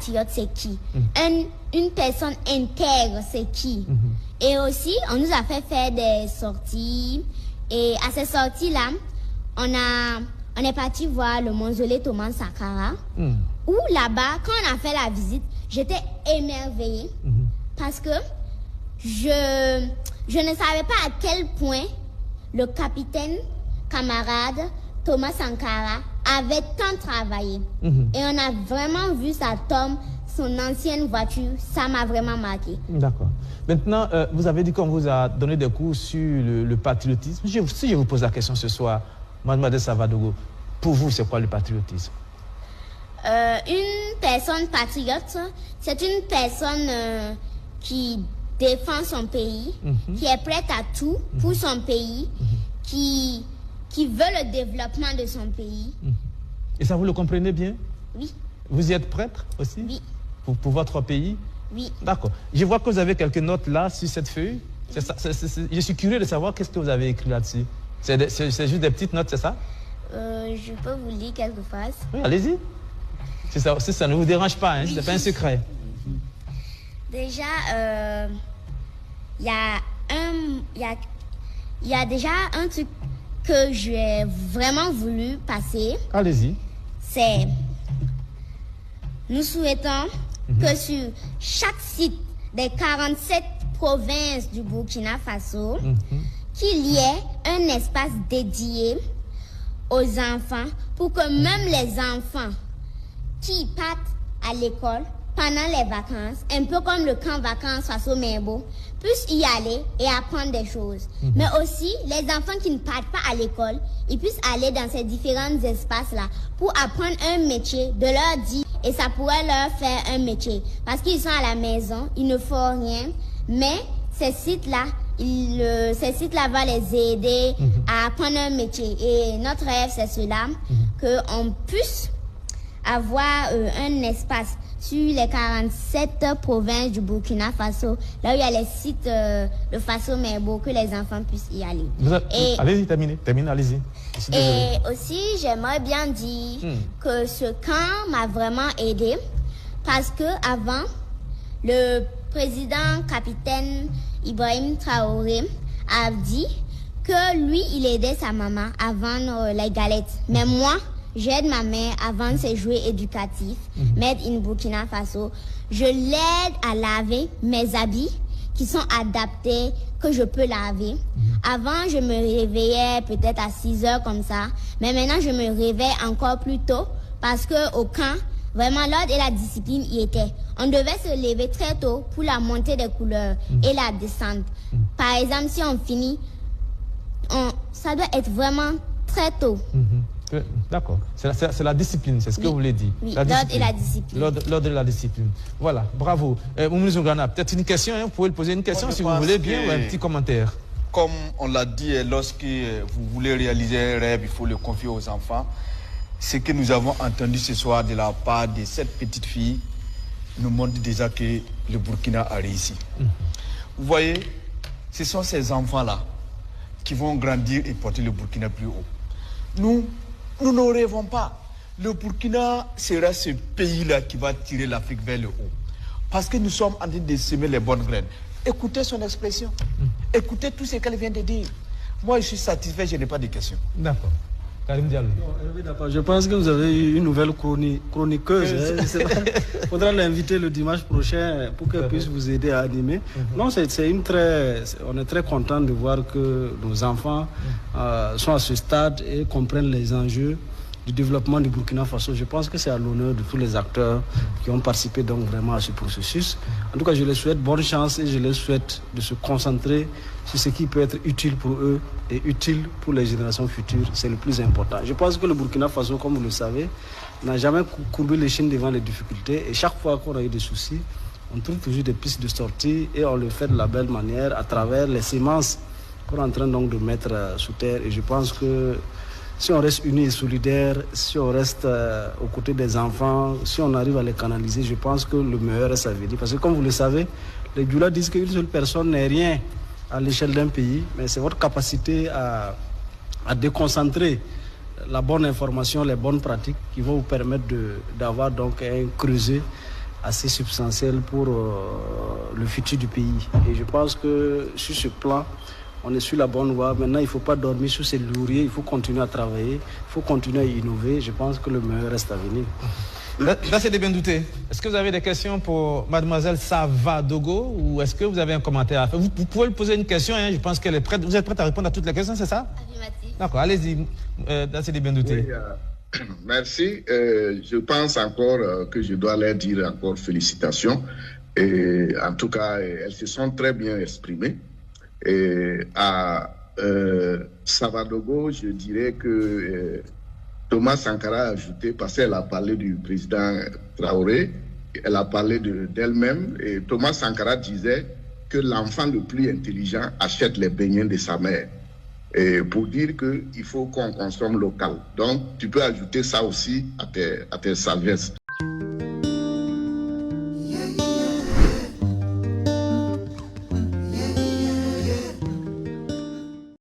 patriote, c'est qui? Une personne intègre, c'est qui? Et aussi, on nous a fait faire des sorties. Et à ces sorties-là, on est parti voir le mausolée Thomas Sankara. Où là-bas, quand on a fait la visite, j'étais émerveillée. Parce que je ne savais pas à quel point le capitaine camarade Thomas Sankara avait tant travaillé. Et on a vraiment vu sa tombe, son ancienne voiture. Ça m'a vraiment marqué. D'accord. Maintenant, vous avez dit qu'on vous a donné des cours sur le patriotisme. Si je vous pose la question ce soir, Mademoiselle Savadogo, pour vous, c'est quoi le patriotisme? Une personne patriote, c'est une personne qui défend son pays, qui est prête à tout pour son pays, qui veut le développement de son pays. Et ça, vous le comprenez bien? Oui. Vous y êtes prêtre aussi? Oui. Pour votre pays? Oui. D'accord. Je vois que vous avez quelques notes là sur cette feuille. Je suis curieux de savoir qu'est-ce que vous avez écrit là-dessus. C'est juste des petites notes, c'est ça? Je peux vous lire quelques phrases. Oui, allez-y. Si ça ne vous dérange pas, hein, c'est pas un secret. Déjà, il y a déjà un truc que j'ai vraiment voulu passer. Allez-y. C'est, nous souhaitons que sur chaque site des 47 provinces du Burkina Faso, qu'il y ait un espace dédié aux enfants pour que même les enfants qui partent à l'école pendant les vacances, un peu comme le camp vacances Faso Membo, puissent y aller et apprendre des choses. Mais aussi, les enfants qui ne partent pas à l'école, ils puissent aller dans ces différents espaces-là pour apprendre un métier, de leur dire, et ça pourrait leur faire un métier. Parce qu'ils sont à la maison, ils ne font rien, mais ces sites-là vont les aider à apprendre un métier. Et notre rêve, c'est cela, qu'on puisse avoir un espace sur les 47 provinces du Burkina Faso, là où il y a les sites de Faso Merbo, que les enfants puissent y aller. Allez-y, terminez, allez-y. Et aussi, j'aimerais bien dire que ce camp m'a vraiment aidé parce que avant, le président capitaine Ibrahim Traoré a dit que lui, il aidait sa maman à vendre les galettes. Mais moi, j'aide ma mère à vendre ses jouets éducatifs, Made in Burkina Faso. Je l'aide à laver mes habits qui sont adaptés, que je peux laver. Avant, je me réveillais peut-être à 6 heures comme ça. Mais maintenant, je me réveille encore plus tôt parce qu'au camp, vraiment, l'ordre et la discipline y étaient. On devait se lever très tôt pour la montée des couleurs et la descente. Par exemple, si on finit, ça doit être vraiment très tôt. D'accord. C'est la discipline, c'est ce que vous voulez dire. Oui, l'ordre et la discipline. L'ordre et la discipline. Voilà, bravo. Moumouni Zoungana, peut-être une question, hein, vous pouvez poser une question si vous voulez bien ou un petit commentaire. Comme on l'a dit, lorsque vous voulez réaliser un rêve, il faut le confier aux enfants. Ce que nous avons entendu ce soir de la part de cette petite fille nous montre déjà que le Burkina a réussi. Vous voyez, ce sont ces enfants-là qui vont grandir et porter le Burkina plus haut. Nous ne rêvons pas. Le Burkina sera ce pays-là qui va tirer l'Afrique vers le haut. Parce que nous sommes en train de semer les bonnes graines. Écoutez son expression. Écoutez tout ce qu'elle vient de dire. Moi, je suis satisfait, je n'ai pas de questions. D'accord. Karim Diallo. Je pense que vous avez eu une nouvelle chroniqueuse. Il faudra l'inviter le dimanche prochain pour qu'elle puisse vous aider à animer. Non, on est très content de voir que nos enfants sont à ce stade et comprennent les enjeux du développement du Burkina Faso. Je pense que c'est à l'honneur de tous les acteurs qui ont participé donc vraiment à ce processus. En tout cas, je les souhaite bonne chance et je les souhaite de se concentrer sur ce qui peut être utile pour eux et utile pour les générations futures. C'est le plus important. Je pense que le Burkina Faso, comme vous le savez, n'a jamais courbé l'échine devant les difficultés et chaque fois qu'on a eu des soucis, on trouve toujours des pistes de sortie et on le fait de la belle manière à travers les semences qu'on est en train donc de mettre sous terre. Et je pense que si on reste unis et solidaires, si on reste aux côtés des enfants, si on arrive à les canaliser, je pense que le meilleur est à venir. Parce que comme vous le savez, les Djoula disent qu'une seule personne n'est rien à l'échelle d'un pays, mais c'est votre capacité à déconcentrer la bonne information, les bonnes pratiques qui vont vous permettre d'avoir donc un creuset assez substantielle pour le futur du pays. Et je pense que sur ce plan, on est sur la bonne voie. Maintenant, il ne faut pas dormir sur ses lauriers, il faut continuer à travailler, il faut continuer à innover. Je pense que le meilleur reste à venir. Là, c'est bien douté. Est-ce que vous avez des questions pour mademoiselle Savadogo ou est-ce que vous avez un commentaire à faire? Vous pouvez lui poser une question, hein, je pense qu'elle est prête. Vous êtes prête à répondre à toutes les questions, c'est ça? Affirmatif. D'accord, allez-y. Là, c'est bien douté. Oui, merci. Je pense encore que je dois leur dire encore félicitations. Et en tout cas, elles se sont très bien exprimées. Et à Savadogo, je dirais que Thomas Sankara a ajouté, parce qu'elle a parlé du président Traoré, elle a parlé d'elle-même, et Thomas Sankara disait que l'enfant le plus intelligent achète les beignets de sa mère. Et pour dire qu'il faut qu'on consomme local. Donc, tu peux ajouter ça aussi à tes sagesse.